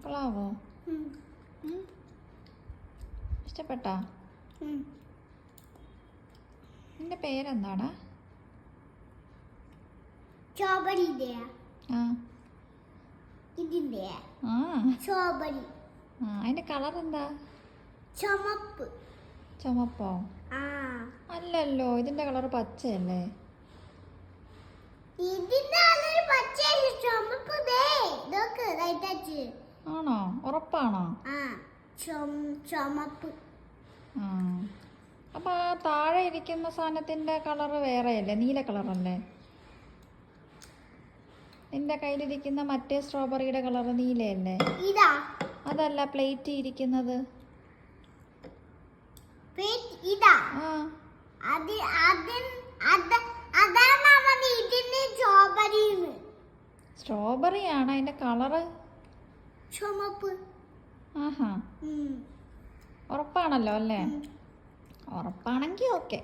കൊള്ളാവോ? ഇഷ്ടപ്പെട്ടോ? നിന്റെ പേരെന്താടാ? അതിന്റെ കളർ എന്താ? ചുമപ്പോ? അല്ലല്ലോ, ഇതിന്റെ കളർ പച്ചയല്ലേ? ആണോ? ഉറപ്പാണോ? അപ്പൊ ആ താഴെ ഇരിക്കുന്ന സാധനത്തിന്റെ കളർ വേറെയല്ലേ? നീല കളറല്ലേ? നിന്റെ കയ്യിലിരിക്കുന്ന മറ്റേ സ്ട്രോബെറിയുടെ കളർ നീലയല്ലേ? അതല്ല, പ്ലേറ്റ് ഇരിക്കുന്നത്. സ്ട്രോബെറി ആണ് അതിന്റെ കളറ്. ആഹാ, ഉറപ്പാണല്ലോ അല്ലേ? ഉറപ്പാണെങ്കി ഓക്കെ.